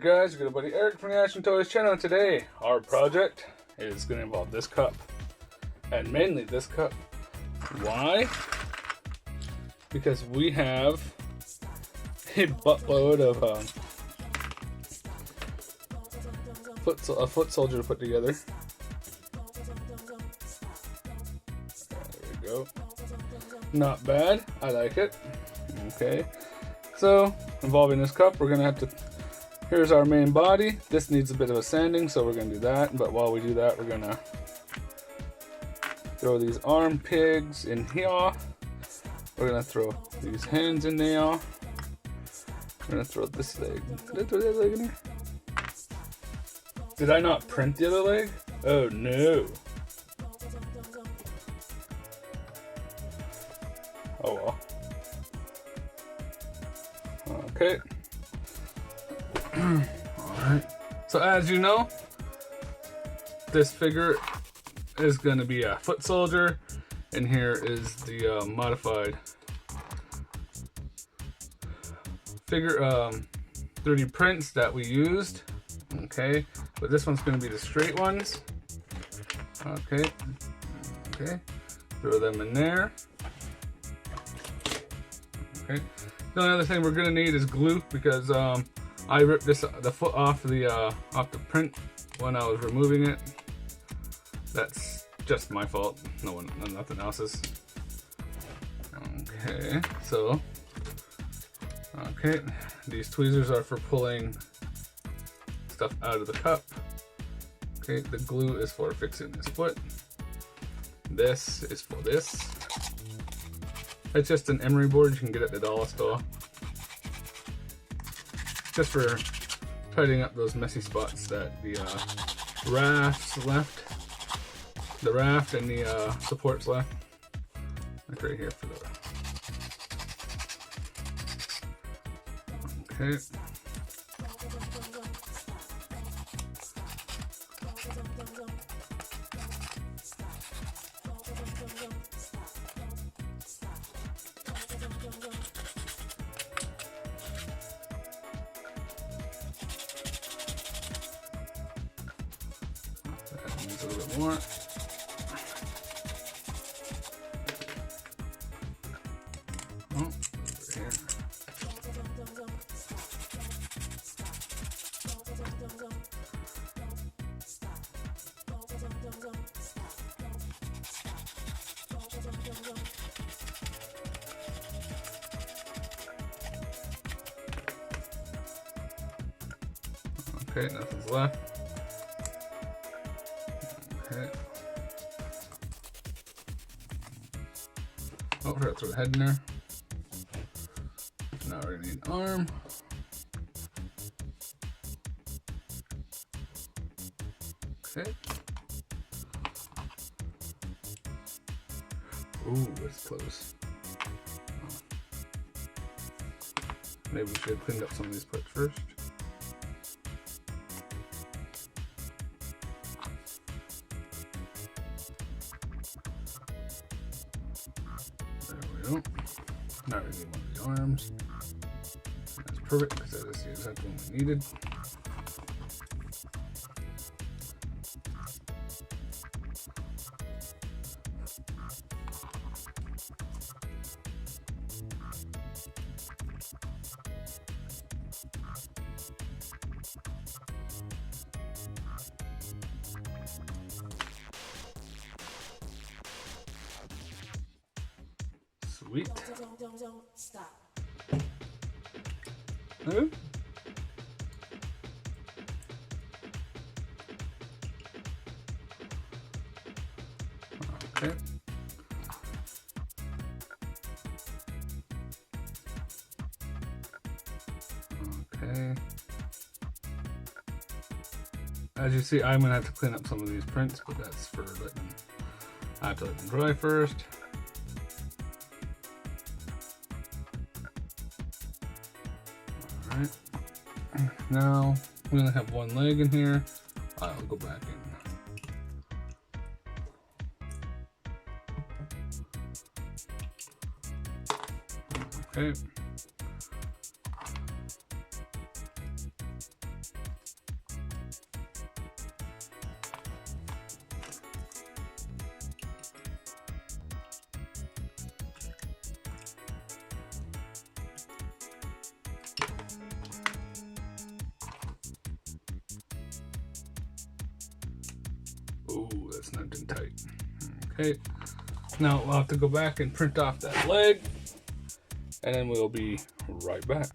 guys? Your good buddy Eric from the Action Toys channel, and today our project is going to involve this cup, and mainly this cup. Why? Because we have a buttload of a foot soldier to put together. There we go. Not bad. I like it. Okay. So, involving this cup, we're going to have to... Here's our main body. This needs a bit of a sanding, so we're going to do that. But while we do that, we're going to throw these arm pigs in here. We're going to throw these hands in there. We're going to throw this leg. Did I throw the other leg in here? Did I not print the other leg? Oh no. Oh well. Okay. Alright. So as you know, this figure is going to be a foot soldier, and here is the modified figure 3D prints that we used. Okay, but this one's going to be the straight ones. Okay, okay, throw them in there. Okay, the only other thing we're going to need is glue, because I ripped the foot off the print when I was removing it. That's just my fault. Nothing else's. Okay, so these tweezers are for pulling stuff out of the cup. Okay, the glue is for fixing this foot. This is for this. It's just an emery board you can get at the dollar store. Just for tidying up those messy spots that the rafts left. The raft and the supports left. Like right here for the... Okay. That needs a little bit more. Oh, over here. Okay, nothing's left. Okay. Oh, forgot to throw the head in there. Now we're gonna need an arm. Okay. Ooh, that's close. Maybe we should have cleaned up some of these parts first. There we go. Now we need one of the arms. That's perfect, because that is the exact one we needed. Sweet. Don't stop. Okay. Okay. Okay. As you see, I'm gonna have to clean up some of these prints, but that's for letting. I have to let them dry first. Alright. Now we only have one leg in here. I'll go back in. Okay. Oh, that's nice and tight. Okay. Now we'll have to go back and print off that leg, and then we'll be right back.